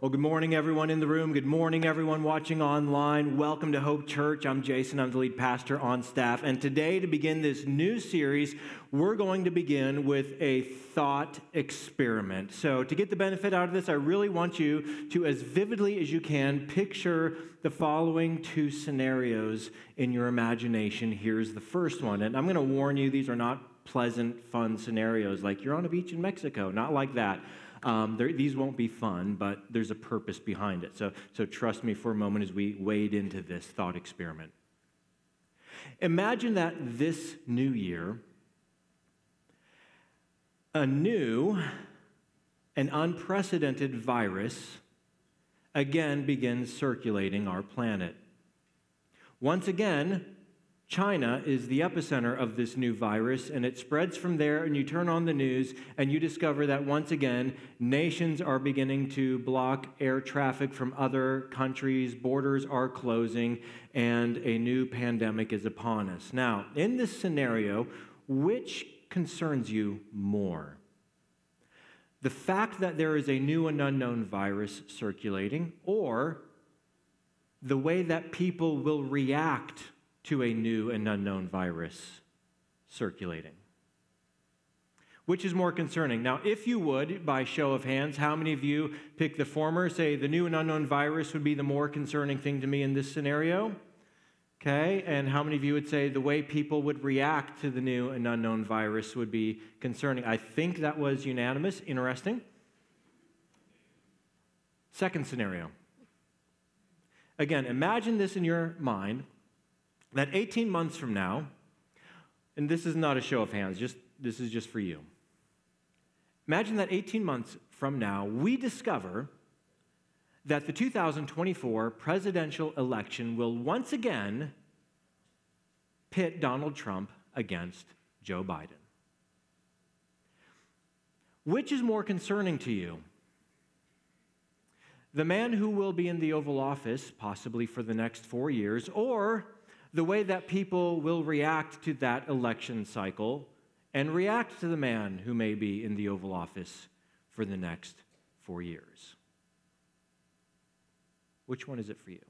Well, good morning, everyone in the room. Good morning, everyone watching online. Welcome to Hope Church. I'm Jason. I'm the lead pastor on staff. And today, to begin this new series, we're going to begin with a thought experiment. So to get the benefit out of this, I really want you to, as vividly as you can, picture the following two scenarios in your imagination. Here's the first one. And I'm going to warn you, these are not pleasant, fun scenarios like you're on a beach in Mexico. Not like that. These won't be fun, but there's a purpose behind it. So trust me for a moment as we wade into this thought experiment. Imagine that this new year, a new and unprecedented virus again begins circulating our planet. Once again, China is the epicenter of this new virus, and it spreads from there, and you turn on the news, and you discover that once again, nations are beginning to block air traffic from other countries, borders are closing, and a new pandemic is upon us. Now, in this scenario, which concerns you more? The fact that there is a new and unknown virus circulating, or the way that people will react to a new and unknown virus circulating? Which is more concerning? Now, if you would, by show of hands, how many of you pick the former, say the new and unknown virus would be the more concerning thing to me in this scenario? Okay, and how many of you would say the way people would react to the new and unknown virus would be concerning? I think that was unanimous. Interesting. Second scenario. Again, imagine this in your mind, that 18 months from now, and this is not a show of hands, this is just for you. Imagine that 18 months from now, we discover that the 2024 presidential election will once again pit Donald Trump against Joe Biden. Which is more concerning to you? The man who will be in the Oval Office, possibly for the next 4 years, or the way that people will react to that election cycle and react to the man who may be in the Oval Office for the next 4 years? Which one is it for you?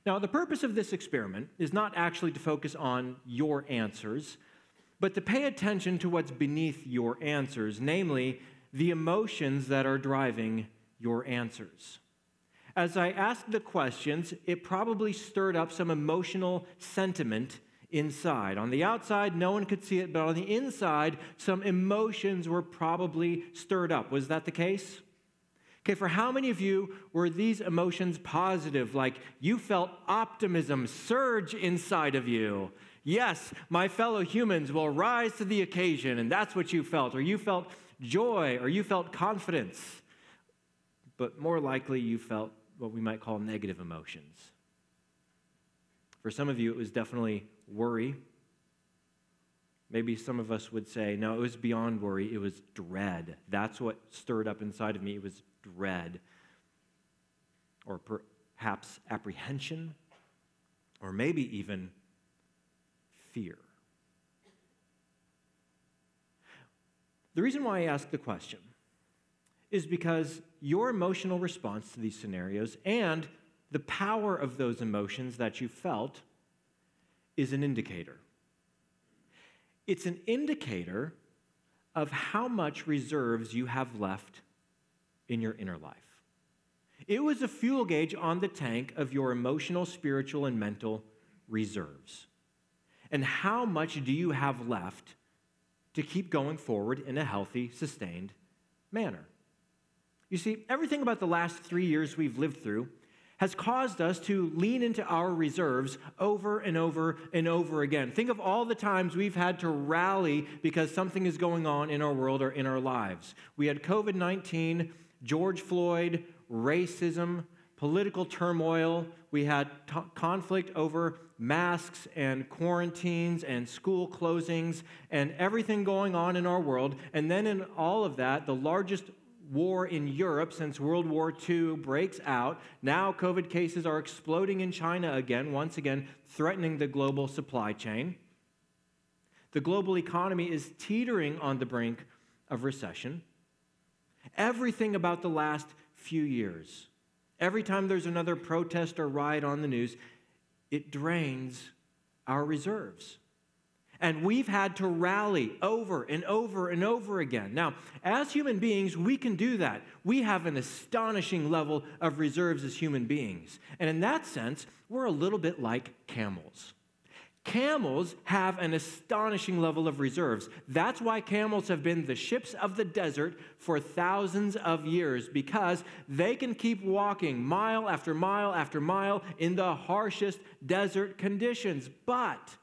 Now, the purpose of this experiment is not actually to focus on your answers, but to pay attention to what's beneath your answers, namely the emotions that are driving your answers. As I asked the questions, it probably stirred up some emotional sentiment inside. On the outside, no one could see it, but on the inside, some emotions were probably stirred up. Was that the case? Okay, for how many of you were these emotions positive, like you felt optimism surge inside of you? Yes, my fellow humans will rise to the occasion, and that's what you felt. Or you felt joy, or you felt confidence. But more likely, you felt what we might call negative emotions. For some of you, it was definitely worry. Maybe some of us would say, no, it was beyond worry, it was dread. That's what stirred up inside of me, it was dread. Or perhaps apprehension, or maybe even fear. The reason why I ask the question is because your emotional response to these scenarios and the power of those emotions that you felt is an indicator. It's an indicator of how much reserves you have left in your inner life. It was a fuel gauge on the tank of your emotional, spiritual, and mental reserves. And how much do you have left to keep going forward in a healthy, sustained manner? You see, everything about the last 3 years we've lived through has caused us to lean into our reserves over and over and over again. Think of all the times we've had to rally because something is going on in our world or in our lives. We had COVID-19, George Floyd, racism, political turmoil. We had conflict over masks and quarantines and school closings and everything going on in our world. And then in all of that, the largest war in Europe since World War II breaks out. Now COVID cases are exploding in China again, once again, threatening the global supply chain. The global economy is teetering on the brink of recession. Everything about the last few years, every time there's another protest or riot on the news, it drains our reserves. And we've had to rally over and over and over again. Now, as human beings, we can do that. We have an astonishing level of reserves as human beings. And in that sense, we're a little bit like camels. Camels have an astonishing level of reserves. That's why camels have been the ships of the desert for thousands of years, because they can keep walking mile after mile after mile in the harshest desert conditions. But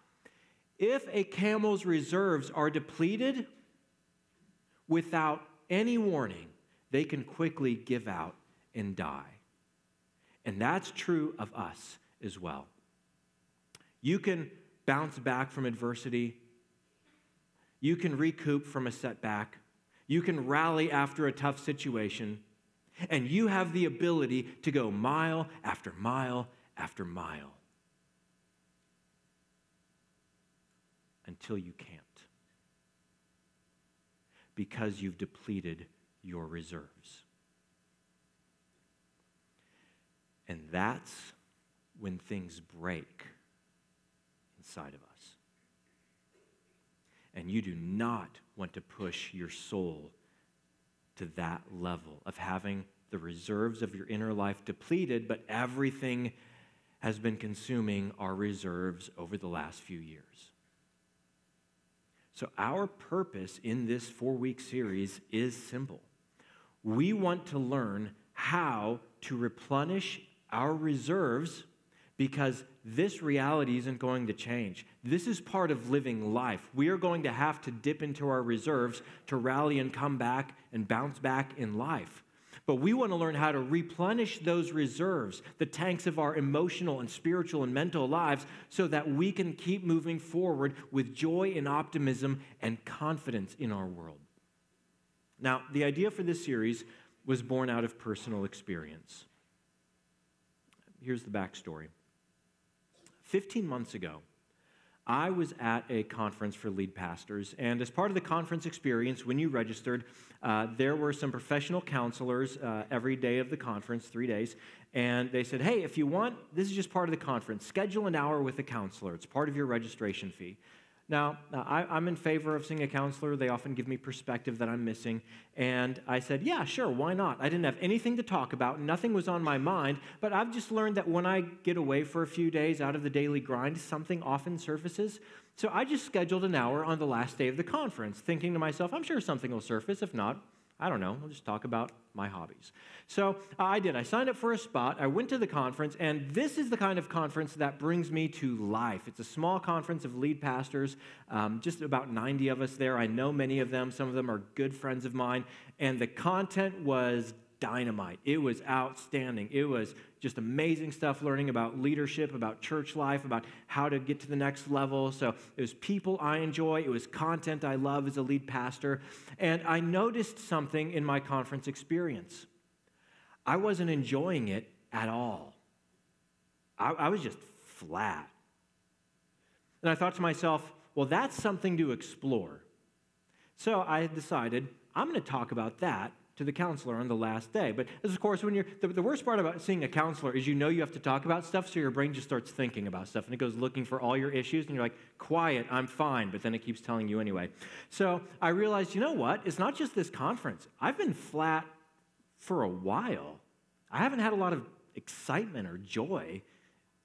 if a camel's reserves are depleted, without any warning, they can quickly give out and die. And that's true of us as well. You can bounce back from adversity. You can recoup from a setback. You can rally after a tough situation. And you have the ability to go mile after mile after mile until you can't, because you've depleted your reserves. And that's when things break inside of us. And you do not want to push your soul to that level of having the reserves of your inner life depleted, but everything has been consuming our reserves over the last few years. So our purpose in this 4-week series is simple. We want to learn how to replenish our reserves, because this reality isn't going to change. This is part of living life. We are going to have to dip into our reserves to rally and come back and bounce back in life. But we want to learn how to replenish those reserves, the tanks of our emotional and spiritual and mental lives, so that we can keep moving forward with joy and optimism and confidence in our world. Now, the idea for this series was born out of personal experience. Here's the backstory. 15 months ago, I was at a conference for lead pastors, and as part of the conference experience, when you registered, there were some professional counselors every day of the conference, 3 days, and they said, hey, if you want, this is just part of the conference, schedule an hour with a counselor. It's part of your registration fee. Now, I'm in favor of seeing a counselor. They often give me perspective that I'm missing. And I said, yeah, sure, why not? I didn't have anything to talk about. Nothing was on my mind. But I've just learned that when I get away for a few days out of the daily grind, something often surfaces. So I just scheduled an hour on the last day of the conference, thinking to myself, I'm sure something will surface. If not, I don't know. We'll just talk about my hobbies. So I did. I signed up for a spot. I went to the conference, and this is the kind of conference that brings me to life. It's a small conference of lead pastors, just about 90 of us there. I know many of them. Some of them are good friends of mine, and the content was dynamite. It was outstanding. It was just amazing stuff, learning about leadership, about church life, about how to get to the next level. So it was people I enjoy. It was content I love as a lead pastor. And I noticed something in my conference experience. I wasn't enjoying it at all. I was just flat. And I thought to myself, well, that's something to explore. So I decided I'm going to talk about that to the counselor on the last day. But of course, when the worst part about seeing a counselor is you have to talk about stuff, so your brain just starts thinking about stuff, and it goes looking for all your issues, and you're like, quiet, I'm fine, but then it keeps telling you anyway. So I realized, you know what? It's not just this conference. I've been flat for a while. I haven't had a lot of excitement or joy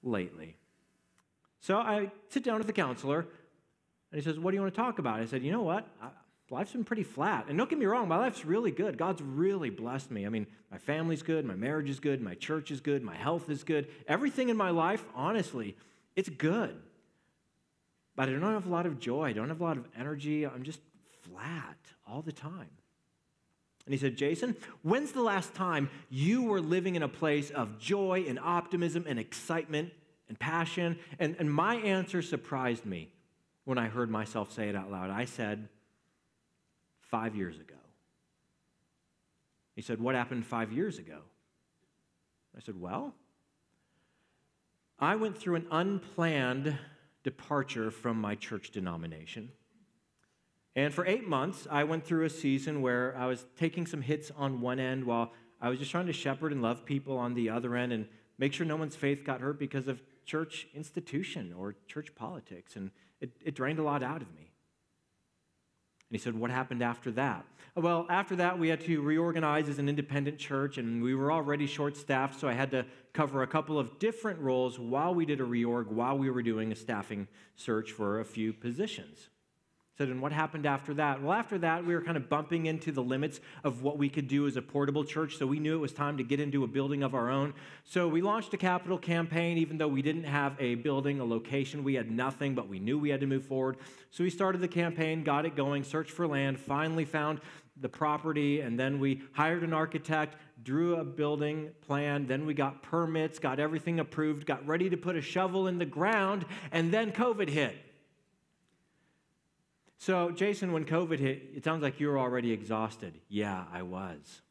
lately. So I sit down with the counselor, and he says, what do you want to talk about? I said, you know what? Life's been pretty flat. And don't get me wrong, my life's really good. God's really blessed me. I mean, my family's good, my marriage is good, my church is good, my health is good. Everything in my life, honestly, it's good. But I don't have a lot of joy. I don't have a lot of energy. I'm just flat all the time. And he said, Jason, when's the last time you were living in a place of joy and optimism and excitement and passion? And my answer surprised me when I heard myself say it out loud. I said, 5 years ago. He said, what happened 5 years ago? I said, well, I went through an unplanned departure from my church denomination. And for 8 months, I went through a season where I was taking some hits on one end while I was just trying to shepherd and love people on the other end and make sure no one's faith got hurt because of church institution or church politics. And it drained a lot out of me. And he said, what happened after that? Well, after that, we had to reorganize as an independent church, and we were already short-staffed, so I had to cover a couple of different roles while we did a reorg, while we were doing a staffing search for a few positions. So then what happened after that? Well, after that, we were kind of bumping into the limits of what we could do as a portable church, so we knew it was time to get into a building of our own. So we launched a capital campaign, even though we didn't have a building, a location. We had nothing, but we knew we had to move forward. So we started the campaign, got it going, searched for land, finally found the property, and then we hired an architect, drew a building plan, then we got permits, got everything approved, got ready to put a shovel in the ground, and then COVID hit. So, Jason, when COVID hit, it sounds like you were already exhausted. Yeah, I was.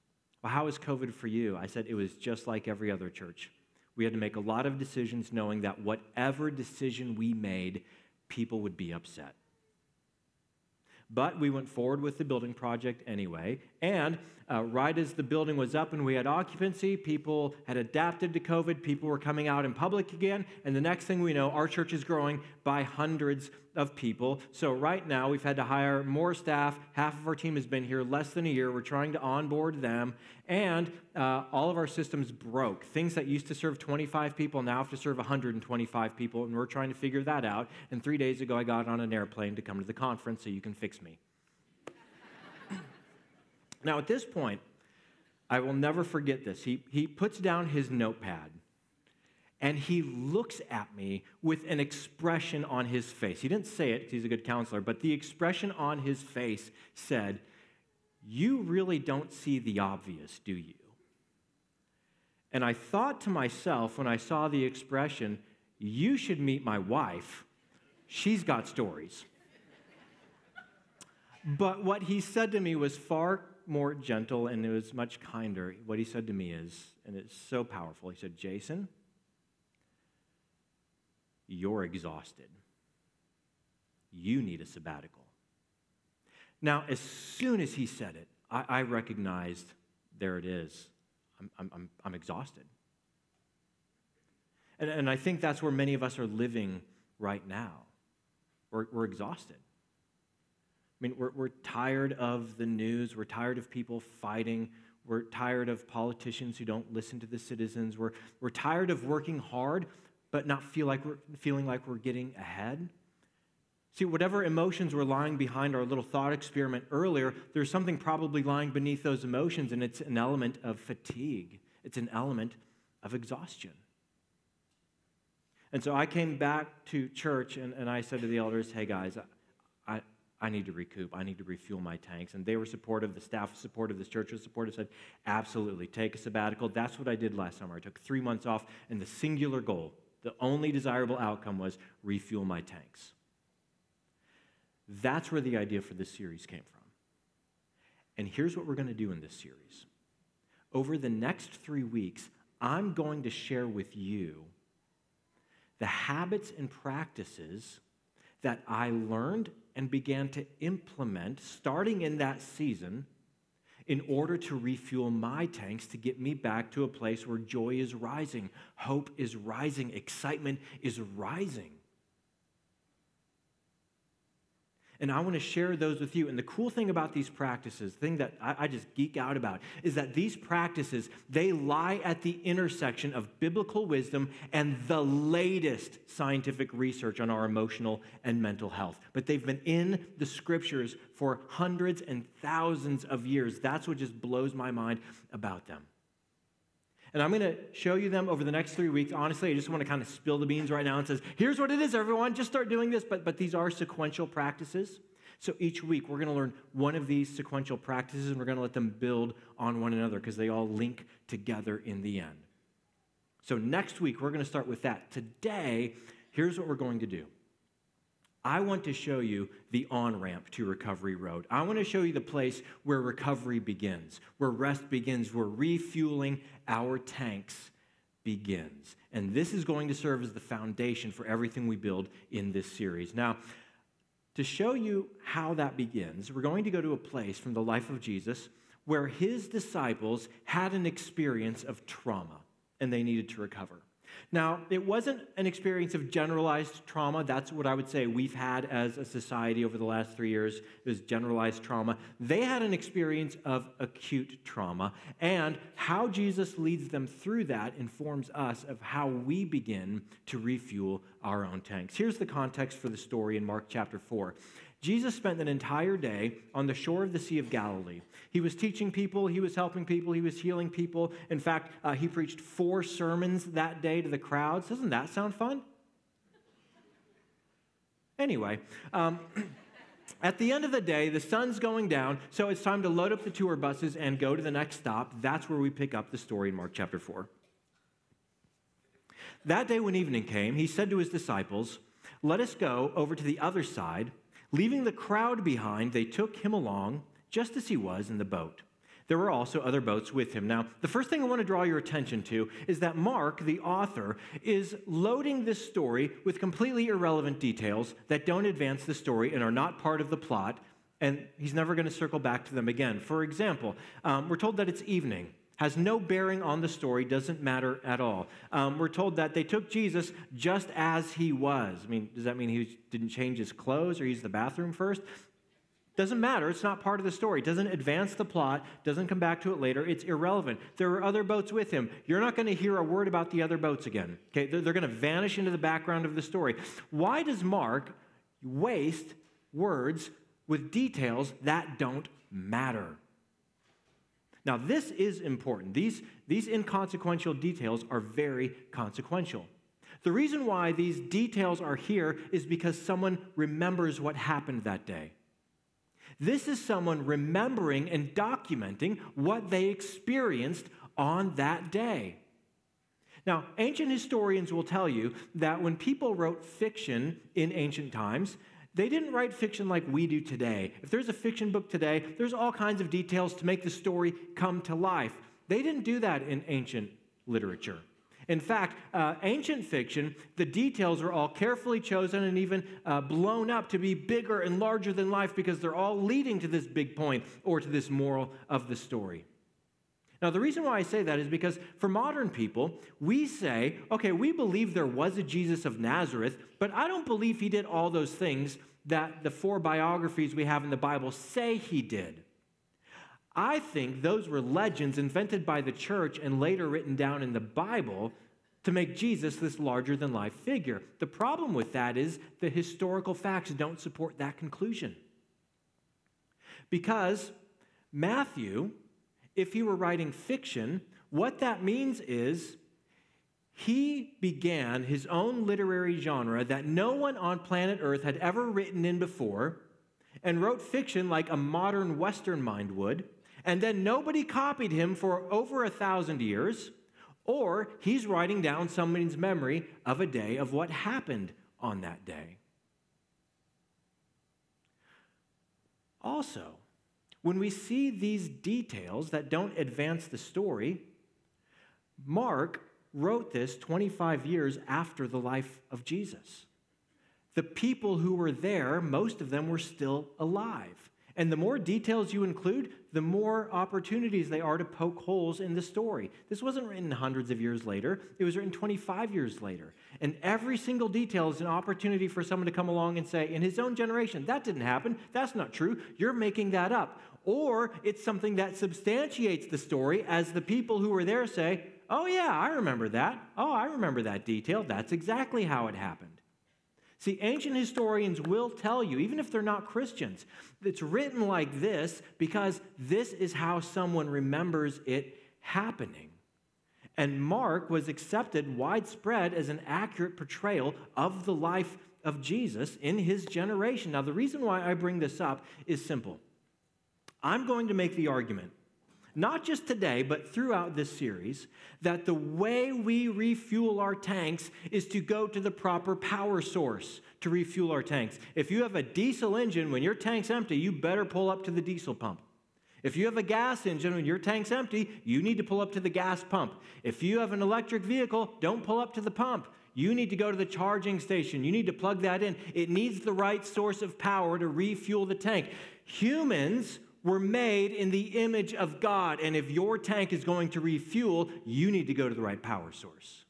Well, how was COVID for you? I said it was just like every other church. We had to make a lot of decisions knowing that whatever decision we made, people would be upset. But we went forward with the building project anyway, and right as the building was up and we had occupancy, people had adapted to COVID, people were coming out in public again, and the next thing we know, our church is growing by hundreds of people. So right now, we've had to hire more staff. Half of our team has been here less than a year. We're trying to onboard them, and all of our systems broke. Things that used to serve 25 people now have to serve 125 people, and we're trying to figure that out. And 3 days ago, I got on an airplane to come to the conference so you can fix me. Now, at this point, I will never forget this. He puts down his notepad, and he looks at me with an expression on his face. He didn't say it because he's a good counselor, but the expression on his face said, "You really don't see the obvious, do you?" And I thought to myself when I saw the expression, "You should meet my wife. She's got stories." But what he said to me was far more gentle, and it was much kinder. What he said to me is, and it's so powerful, he said, "Jason, you're exhausted. You need a sabbatical." Now, as soon as he said it, I recognized, there it is. I'm exhausted. And I think that's where many of us are living right now. We're exhausted. I mean, we're tired of the news. We're tired of people fighting. We're tired of politicians who don't listen to the citizens. We're tired of working hard, but not feeling like we're getting ahead. See, whatever emotions were lying behind our little thought experiment earlier, there's something probably lying beneath those emotions, and it's an element of fatigue. It's an element of exhaustion. And so I came back to church, and I said to the elders, "Hey, guys, I need to recoup. I need to refuel my tanks." And they were supportive. The staff was supportive. The church was supportive. Said, "Absolutely, take a sabbatical." That's what I did last summer. I took 3 months off, and the singular goal, the only desirable outcome, was refuel my tanks. That's where the idea for this series came from. And here's what we're going to do in this series. Over the next 3 weeks, I'm going to share with you the habits and practices that I learned and began to implement starting in that season in order to refuel my tanks to get me back to a place where joy is rising, hope is rising, excitement is rising. And I want to share those with you. And the cool thing about these practices, the thing that I just geek out about, is that these practices, they lie at the intersection of biblical wisdom and the latest scientific research on our emotional and mental health. But they've been in the scriptures for hundreds and thousands of years. That's what just blows my mind about them. And I'm going to show you them over the next 3 weeks. Honestly, I just want to kind of spill the beans right now and says, here's what it is, everyone. Just start doing this. But these are sequential practices. So each week, we're going to learn one of these sequential practices, and we're going to let them build on one another because they all link together in the end. So next week, we're going to start with that. Today, here's what we're going to do. I want to show you the on-ramp to Recovery Road. I want to show you the place where recovery begins, where rest begins, where refueling our tanks begins. And this is going to serve as the foundation for everything we build in this series. Now, To show you how that begins, we're going to go to a place from the life of Jesus where his disciples had an experience of trauma and they needed to recover. Now, it wasn't an experience of generalized trauma. That's what I would say we've had as a society over the last 3 years, is generalized trauma. They had an experience of acute trauma, and how Jesus leads them through that informs us of how we begin to refuel our own tanks. Here's the context for the story in Mark chapter 4. Jesus spent an entire day on the shore of the Sea of Galilee. He was teaching people, he was helping people, he was healing people. In fact, he preached 4 sermons that day to the crowds. Doesn't that sound fun? Anyway, at the end of the day, the sun's going down, so it's time to load up the tour buses and go to the next stop. That's where we pick up the story in Mark chapter 4. That day when evening came, he said to his disciples, "Let us go over to the other side." Leaving the crowd behind, they took him along just as he was in the boat. There were also other boats with him. Now, the first thing I want to draw your attention to is that Mark, the author, is loading this story with completely irrelevant details that don't advance the story and are not part of the plot, and he's never going to circle back to them again. For example, we're told that it's evening. Has no bearing on the story, doesn't matter at all. We're told that they took Jesus just as he was. I mean, does that mean he didn't change his clothes or use the bathroom first? Doesn't matter. It's not part of the story. It doesn't advance the plot, doesn't come back to it later. It's irrelevant. There were other boats with him. You're not going to hear a word about the other boats again. Okay, they're going to vanish into the background of the story. Why does Mark waste words with details that don't matter? Now, this is important. These inconsequential details are very consequential. The reason why these details are here is because someone remembers what happened that day. This is someone remembering and documenting what they experienced on that day. Now, ancient historians will tell you that when people wrote fiction in ancient times, they didn't write fiction like we do today. If there's a fiction book today, there's all kinds of details to make the story come to life. They didn't do that in ancient literature. In fact, ancient fiction, the details are all carefully chosen and even blown up to be bigger and larger than life because they're all leading to this big point or to this moral of the story. Now, the reason why I say that is because for modern people, we say, okay, we believe there was a Jesus of Nazareth, but I don't believe he did all those things that the 4 biographies we have in the Bible say he did. I think those were legends invented by the church and later written down in the Bible to make Jesus this larger-than-life figure. The problem with that is the historical facts don't support that conclusion. Because Matthew, if he were writing fiction, what that means is he began his own literary genre that no one on planet Earth had ever written in before and wrote fiction like a modern Western mind would, and then nobody copied him for over 1,000 years, or he's writing down someone's memory of a day of what happened on that day. Also, when we see these details that don't advance the story, Mark wrote this 25 years after the life of Jesus. The people who were there, most of them were still alive. And the more details you include, the more opportunities they are to poke holes in the story. This wasn't written hundreds of years later. It was written 25 years later. And every single detail is an opportunity for someone to come along and say, in his own generation, that didn't happen. That's not true. You're making that up. Or it's something that substantiates the story as the people who were there say, oh yeah, I remember that. Oh, I remember that detail. That's exactly how it happened. See, ancient historians will tell you, even if they're not Christians, it's written like this because this is how someone remembers it happening. And Mark was accepted widespread as an accurate portrayal of the life of Jesus in his generation. Now, the reason why I bring this up is simple. I'm going to make the argument, not just today, but throughout this series, that the way we refuel our tanks is to go to the proper power source to refuel our tanks. If you have a diesel engine, when your tank's empty, you better pull up to the diesel pump. If you have a gas engine, when your tank's empty, you need to pull up to the gas pump. If you have an electric vehicle, don't pull up to the pump. You need to go to the charging station. You need to plug that in. It needs the right source of power to refuel the tank. Humans were made in the image of God, and if your tank is going to refuel, you need to go to the right power source.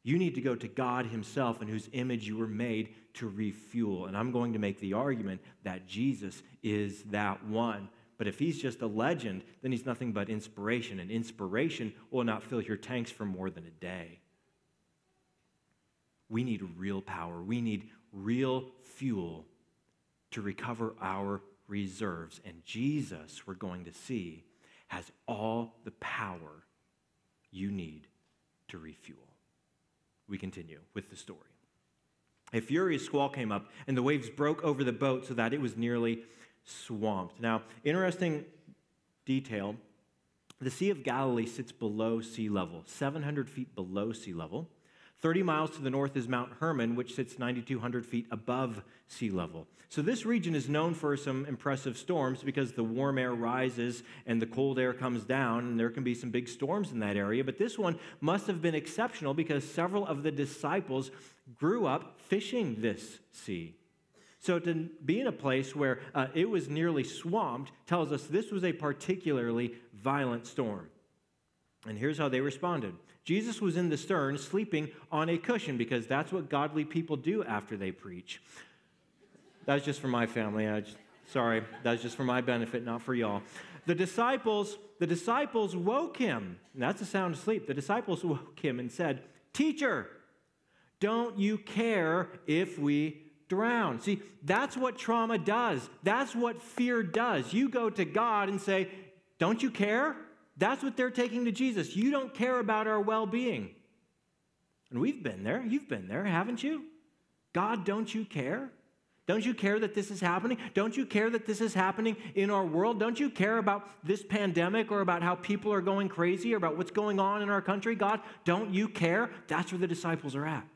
You need to go to God himself, in whose image you were made to refuel. And I'm going to make the argument that Jesus is that one. But if he's just a legend, then he's nothing but inspiration, and inspiration will not fill your tanks for more than a day. We need real power. We need real fuel to recover our reserves. And Jesus, we're going to see, has all the power you need to refuel. We continue with the story. A furious squall came up, and the waves broke over the boat so that it was nearly swamped. Now, interesting detail, the Sea of Galilee sits below sea level, 700 feet below sea level. 30 miles to the north is Mount Hermon, which sits 9,200 feet above sea level. So this region is known for some impressive storms because the warm air rises and the cold air comes down, and there can be some big storms in that area. But this one must have been exceptional because several of the disciples grew up fishing this sea. So to be in a place where it was nearly swamped tells us this was a particularly violent storm. And here's how they responded. Jesus was in the stern sleeping on a cushion because that's what godly people do after they preach. That's just for my family. Sorry, that's just for my benefit, not for y'all. The disciples woke him. And that's the sound of sleep. The disciples woke him and said, "Teacher, don't you care if we drown?" See, that's what trauma does. That's what fear does. You go to God and say, "Don't you care?" That's what they're taking to Jesus. You don't care about our well-being. And we've been there. You've been there, haven't you? God, don't you care? Don't you care that this is happening? Don't you care that this is happening in our world? Don't you care about this pandemic or about how people are going crazy or about what's going on in our country? God, don't you care? That's where the disciples are at.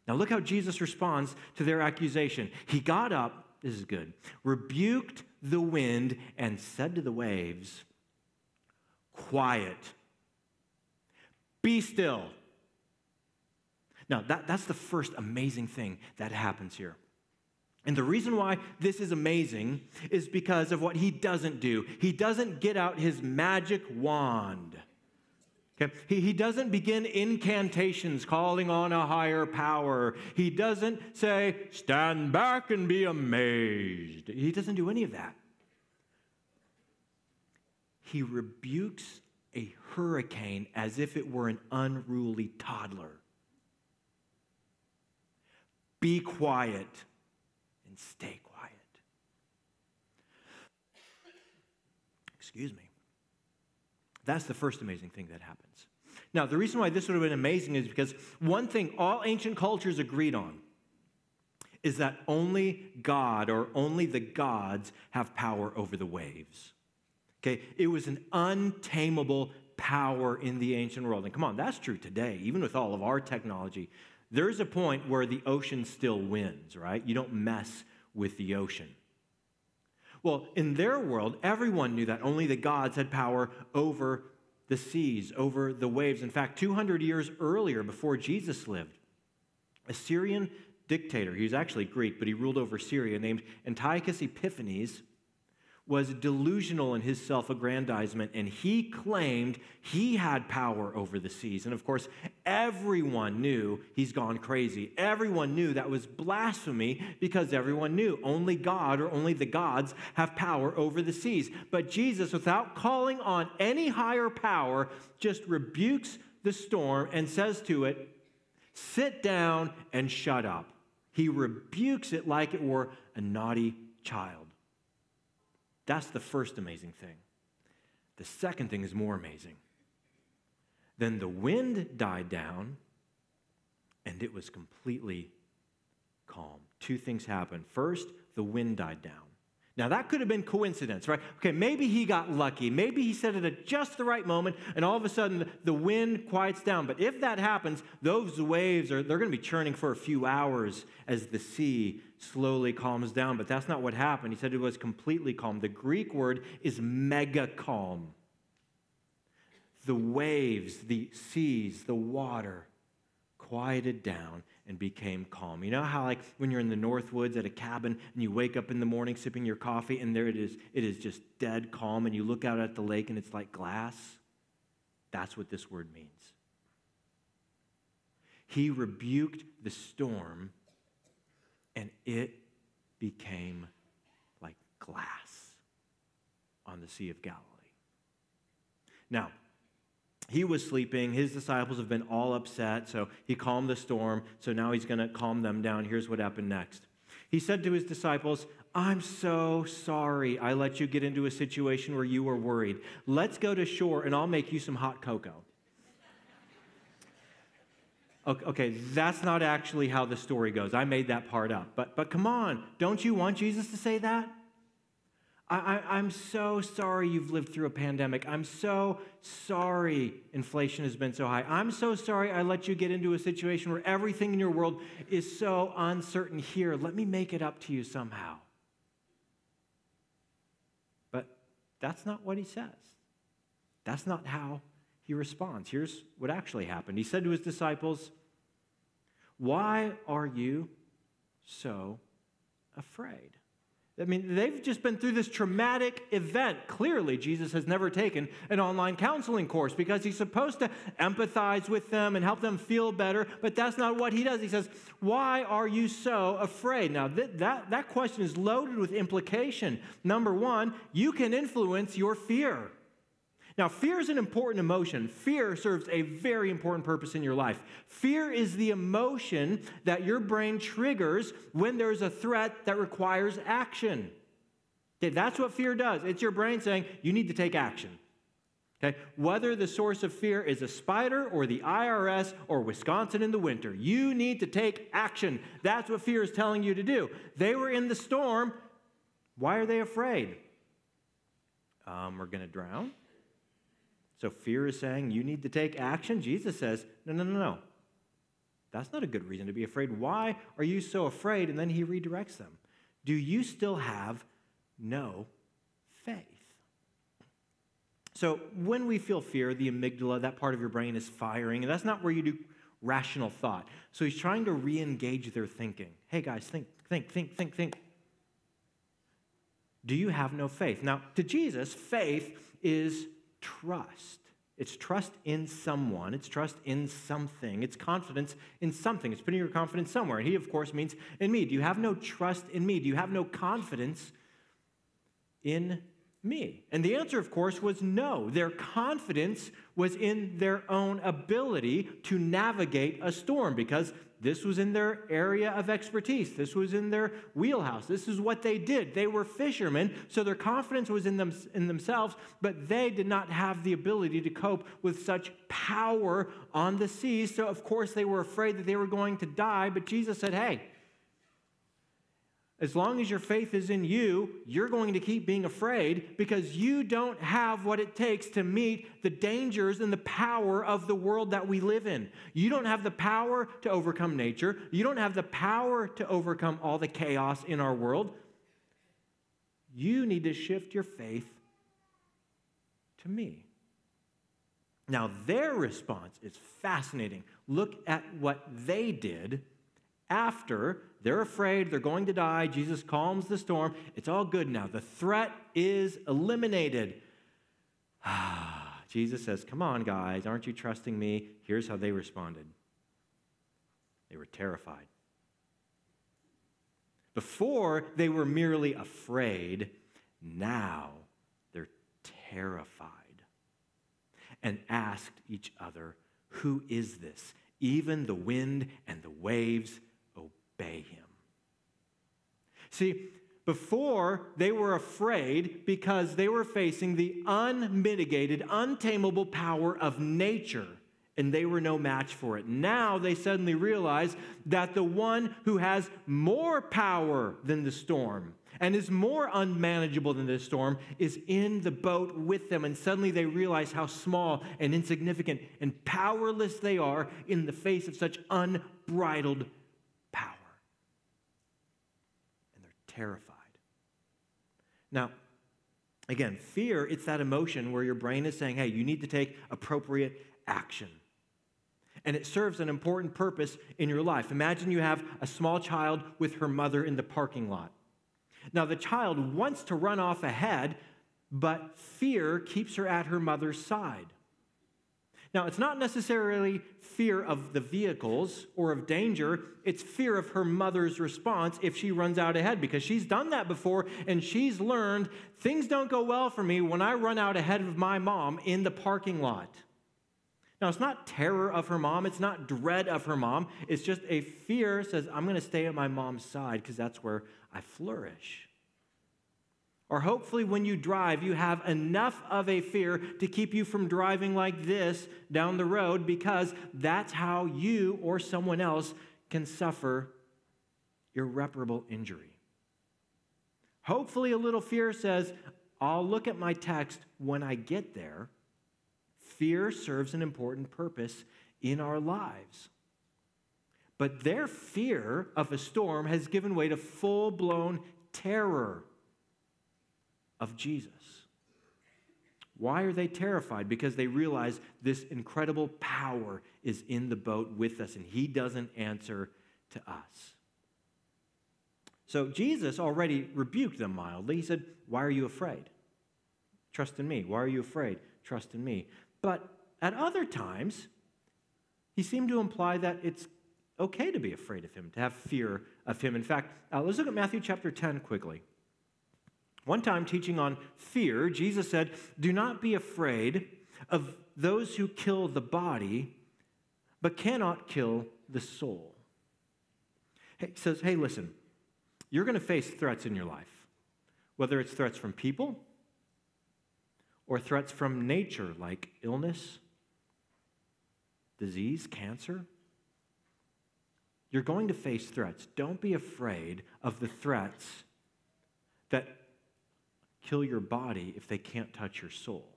Now look how Jesus responds to their accusation. He got up, this is good, rebuked the wind and said to the waves, "Quiet. Be still." Now, that's the first amazing thing that happens here. And the reason why this is amazing is because of what he doesn't do. He doesn't get out his magic wand. Okay? He doesn't begin incantations calling on a higher power. He doesn't say, "Stand back and be amazed." He doesn't do any of that. He rebukes a hurricane as if it were an unruly toddler. Be quiet and stay quiet. Excuse me. That's the first amazing thing that happens. Now, the reason why this would have been amazing is because one thing all ancient cultures agreed on is that only God or only the gods have power over the waves. Okay, it was an untamable power in the ancient world. And come on, that's true today, even with all of our technology. There's a point where the ocean still wins, right? You don't mess with the ocean. Well, in their world, everyone knew that only the gods had power over the seas, over the waves. In fact, 200 years earlier, before Jesus lived, a Syrian dictator, he was actually Greek, but he ruled over Syria, named Antiochus Epiphanes, was delusional in his self-aggrandizement, and he claimed he had power over the seas. And of course, everyone knew he's gone crazy. Everyone knew that was blasphemy because everyone knew only God or only the gods have power over the seas. But Jesus, without calling on any higher power, just rebukes the storm and says to it, "Sit down and shut up." He rebukes it like it were a naughty child. That's the first amazing thing. The second thing is more amazing. Then the wind died down, and it was completely calm. Two things happened. First, the wind died down. Now, that could have been coincidence, right? Okay, maybe he got lucky. Maybe he said it at just the right moment, and all of a sudden, the wind quiets down. But if that happens, those waves, they're going to be churning for a few hours as the sea slowly calms down. But that's not what happened. He said it was completely calm. The Greek word is mega calm. The waves, the seas, the water quieted down and became calm. You know how like when you're in the North Woods at a cabin and you wake up in the morning sipping your coffee and there it is just dead calm, and you look out at the lake and it's like glass? That's what this word means. He rebuked the storm and it became like glass on the Sea of Galilee. Now, he was sleeping. His disciples have been all upset, so he calmed the storm. So now he's going to calm them down. Here's what happened next. He said to his disciples, I'm so sorry I let you get into a situation where you were worried. Let's go to shore and I'll make you some hot cocoa. Okay, that's not actually how the story goes. I made that part up. But come on, don't you want Jesus to say that? I'm so sorry you've lived through a pandemic. I'm so sorry inflation has been so high. I'm so sorry I let you get into a situation where everything in your world is so uncertain. Here, let me make it up to you somehow. But that's not what he says. That's not how he responds. Here's what actually happened. He said to his disciples, why are you so afraid? I mean, they've just been through this traumatic event. Clearly, Jesus has never taken an online counseling course because he's supposed to empathize with them and help them feel better, but that's not what he does. He says, why are you so afraid? Now, that question is loaded with implication. Number one, you can influence your fear. Now, fear is an important emotion. Fear serves a very important purpose in your life. Fear is the emotion that your brain triggers when there's a threat that requires action. Okay, that's what fear does. It's your brain saying, you need to take action. Okay, whether the source of fear is a spider or the IRS or Wisconsin in the winter, you need to take action. That's what fear is telling you to do. They were in the storm. Why are they afraid? We're going to drown. So fear is saying you need to take action. Jesus says, no. That's not a good reason to be afraid. Why are you so afraid? And then he redirects them. Do you still have no faith? So when we feel fear, the amygdala, that part of your brain is firing, and that's not where you do rational thought. So he's trying to re-engage their thinking. Hey guys, think. Do you have no faith? Now, to Jesus, faith is trust. It's trust in someone. It's trust in something. It's confidence in something. It's putting your confidence somewhere. And he, of course, means in me. Do you have no trust in me? Do you have no confidence in me? And the answer, of course, was no. Their confidence was in their own ability to navigate a storm because this was in their area of expertise. This was in their wheelhouse. This is what they did. They were fishermen, so their confidence was in themselves, but they did not have the ability to cope with such power on the seas. So, of course, they were afraid that they were going to die, but Jesus said, hey, as long as your faith is in you, you're going to keep being afraid because you don't have what it takes to meet the dangers and the power of the world that we live in. You don't have the power to overcome nature. You don't have the power to overcome all the chaos in our world. You need to shift your faith to me. Now, their response is fascinating. Look at what they did after they're afraid, they're going to die. Jesus calms the storm. It's all good now. The threat is eliminated. Jesus says, come on, guys, aren't you trusting me? Here's how they responded. They were terrified. Before, they were merely afraid. Now, they're terrified and asked each other, who is this? Even the wind and the waves obey him. See, before they were afraid because they were facing the unmitigated, untamable power of nature, and they were no match for it. Now they suddenly realize that the one who has more power than the storm and is more unmanageable than the storm is in the boat with them, and suddenly they realize how small and insignificant and powerless they are in the face of such unbridled power. Terrified. Now, again, fear, it's that emotion where your brain is saying, hey, you need to take appropriate action. and it serves an important purpose in your life. Imagine you have a small child with her mother in the parking lot. Now, the child wants to run off ahead, but fear keeps her at her mother's side. Now, it's not necessarily fear of the vehicles or of danger. It's fear of her mother's response if she runs out ahead, because she's done that before, and she's learned things don't go well for me when I run out ahead of my mom in the parking lot. Now, it's not terror of her mom. It's not dread of her mom. It's just a fear says, I'm going to stay at my mom's side because that's where I flourish. Or hopefully when you drive, you have enough of a fear to keep you from driving like this down the road, because that's how you or someone else can suffer irreparable injury. Hopefully a little fear says, I'll look at my text when I get there. Fear serves an important purpose in our lives. But their fear of a storm has given way to full-blown terror of Jesus. Why are they terrified? Because they realize this incredible power is in the boat with us, and he doesn't answer to us. So Jesus already rebuked them mildly. He said, why are you afraid? Trust in me. Why are you afraid? Trust in me. But at other times, he seemed to imply that it's okay to be afraid of him, to have fear of him. In fact, let's look at Matthew chapter 10 quickly. One time, teaching on fear, Jesus said, do not be afraid of those who kill the body, but cannot kill the soul. He says, hey, listen, you're going to face threats in your life, whether it's threats from people or threats from nature, like illness, disease, cancer. You're going to face threats. Don't be afraid of the threats that kill your body if they can't touch your soul.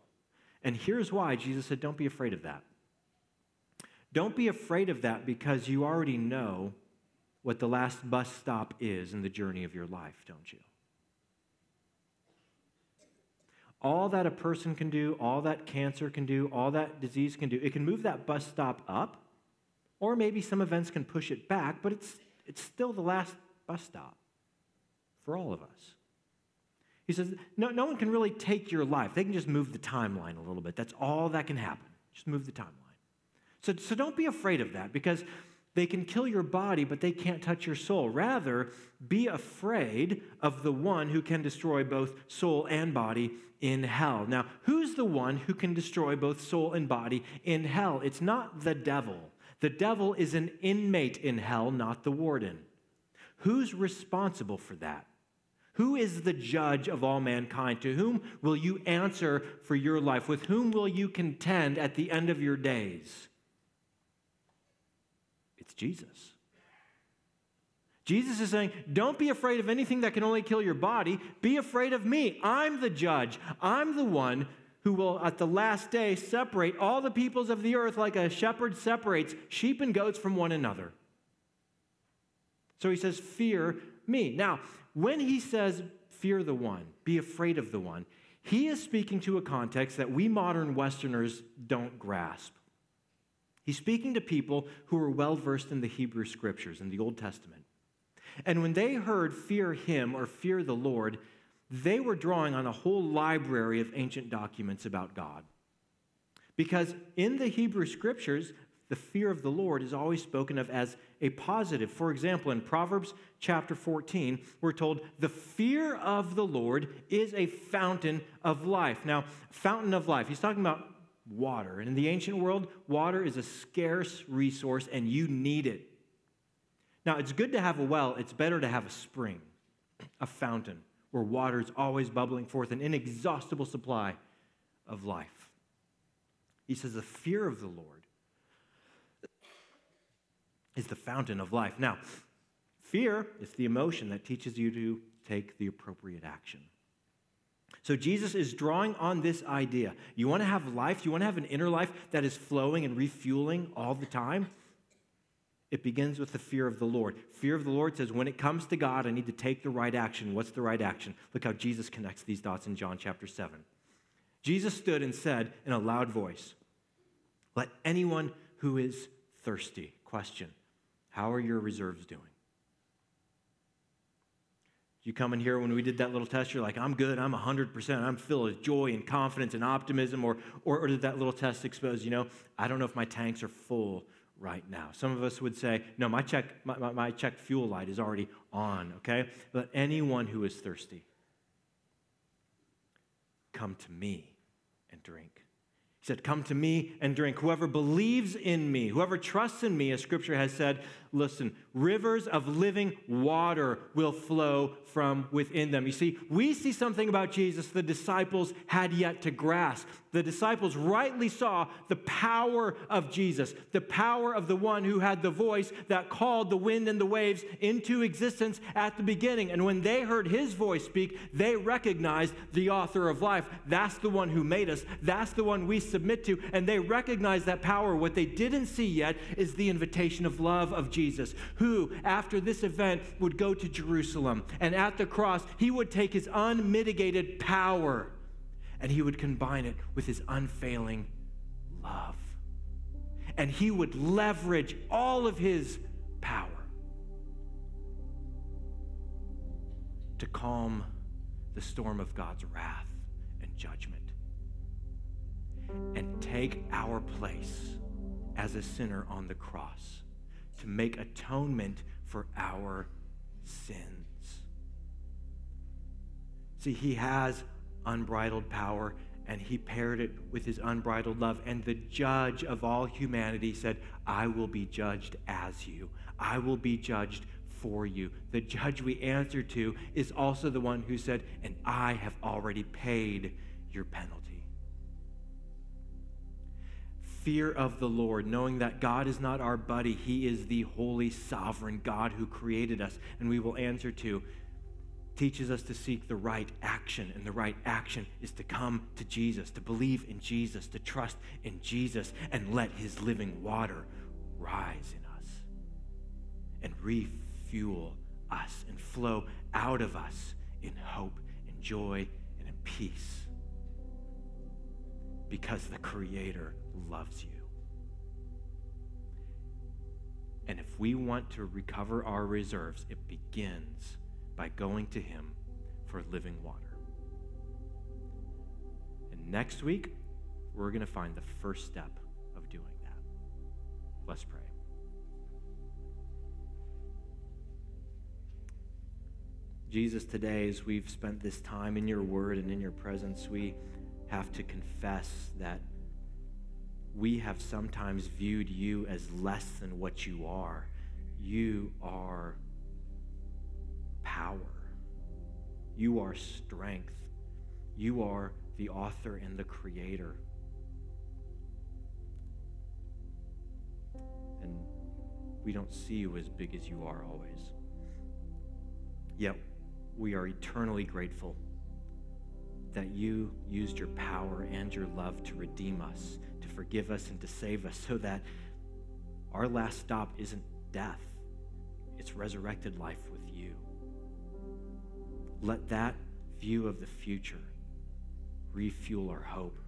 And here's why Jesus said, don't be afraid of that. Don't be afraid of that because you already know what the last bus stop is in the journey of your life, don't you? All that a person can do, all that cancer can do, all that disease can do, it can move that bus stop up, or maybe some events can push it back, but it's still the last bus stop for all of us. He says, no one can really take your life. They can just move the timeline a little bit. That's all that can happen. Just move the timeline. So don't be afraid of that, because they can kill your body, but they can't touch your soul. Rather, be afraid of the one who can destroy both soul and body in hell. Now, who's the one who can destroy both soul and body in hell? It's not the devil. The devil is an inmate in hell, not the warden. Who's responsible for that? Who is the judge of all mankind? To whom will you answer for your life? With whom will you contend at the end of your days? It's Jesus. Jesus is saying, don't be afraid of anything that can only kill your body. Be afraid of me. I'm the judge. I'm the one who will, at the last day, separate all the peoples of the earth like a shepherd separates sheep and goats from one another. So he says, fear me. Now, when he says, fear the one, be afraid of the one, he is speaking to a context that we modern Westerners don't grasp. He's speaking to people who are well-versed in the Hebrew Scriptures, in the Old Testament. And when they heard fear him or fear the Lord, they were drawing on a whole library of ancient documents about God. Because in the Hebrew Scriptures, the fear of the Lord is always spoken of as a positive. For example, in Proverbs chapter 14, we're told, the fear of the Lord is a fountain of life. Now, fountain of life, he's talking about water. And in the ancient world, water is a scarce resource, and you need it. Now, it's good to have a well. It's better to have a spring, a fountain, where water is always bubbling forth, an inexhaustible supply of life. He says the fear of the Lord is the fountain of life. Now, fear is the emotion that teaches you to take the appropriate action. So Jesus is drawing on this idea. You want to have life? You want to have an inner life that is flowing and refueling all the time? It begins with the fear of the Lord. Fear of the Lord says, when it comes to God, I need to take the right action. What's the right action? Look how Jesus connects these dots in John chapter 7. Jesus stood and said in a loud voice, let anyone who is thirsty. Question, how are your reserves doing? You come in here when we did that little test, you're like, I'm good, I'm 100%, I'm filled with joy and confidence and optimism, or did that little test expose, I don't know if my tanks are full right now. Some of us would say, no, my check fuel light is already on, okay? But anyone who is thirsty, come to me and drink. He said, come to me and drink. Whoever believes in me, whoever trusts in me, as Scripture has said, listen, rivers of living water will flow from within them. You see, we see something about Jesus the disciples had yet to grasp. The disciples rightly saw the power of Jesus, the power of the one who had the voice that called the wind and the waves into existence at the beginning. And when they heard his voice speak, they recognized the author of life. That's the one who made us. That's the one we submit to. And they recognized that power. What they didn't see yet is the invitation of love of Jesus, who, after this event, would go to Jerusalem. And at the cross, he would take his unmitigated power and he would combine it with his unfailing love. And he would leverage all of his power to calm the storm of God's wrath and judgment and take our place as a sinner on the cross to make atonement for our sins. See, he has unbridled power, and he paired it with his unbridled love. And the judge of all humanity said, I will be judged as you. I will be judged for you. The judge we answer to is also the one who said, and I have already paid your penalty. Fear of the Lord, knowing that God is not our buddy. He is the holy, sovereign God who created us, and we will answer to, teaches us to seek the right action, and the right action is to come to Jesus, to believe in Jesus, to trust in Jesus, and let his living water rise in us and refuel us and flow out of us in hope and joy and in peace, because the Creator loves you. And if we want to recover our reserves, it begins by going to him for living water. And next week, we're going to find the first step of doing that. Let's pray. Jesus, today, as we've spent this time in your word and in your presence, we have to confess that we have sometimes viewed you as less than what you are. You are power. You are strength. You are the author and the creator. And we don't see you as big as you are always. Yet we are eternally grateful that you used your power and your love to redeem us, to forgive us, and to save us, so that our last stop isn't death. It's resurrected life with you. Let that view of the future refuel our hope.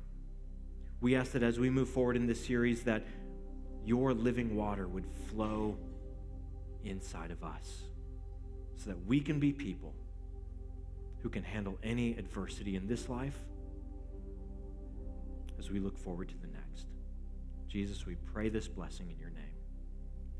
We ask that as we move forward in this series, that your living water would flow inside of us, so that we can be people who can handle any adversity in this life as we look forward to the next. Jesus, we pray this blessing in your name.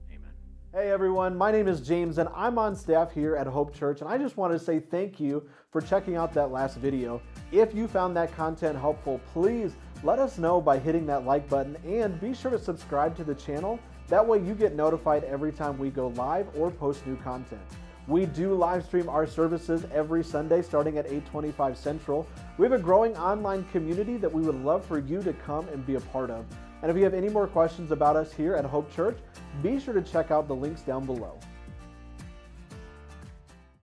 Amen. Hey everyone, my name is James and I'm on staff here at Hope Church, and I just want to say thank you for checking out that last video. If you found that content helpful, please let us know by hitting that like button, and be sure to subscribe to the channel. That way you get notified every time we go live or post new content. We do live stream our services every Sunday starting at 8:25 Central. We have a growing online community that we would love for you to come and be a part of. And if you have any more questions about us here at Hope Church, be sure to check out the links down below.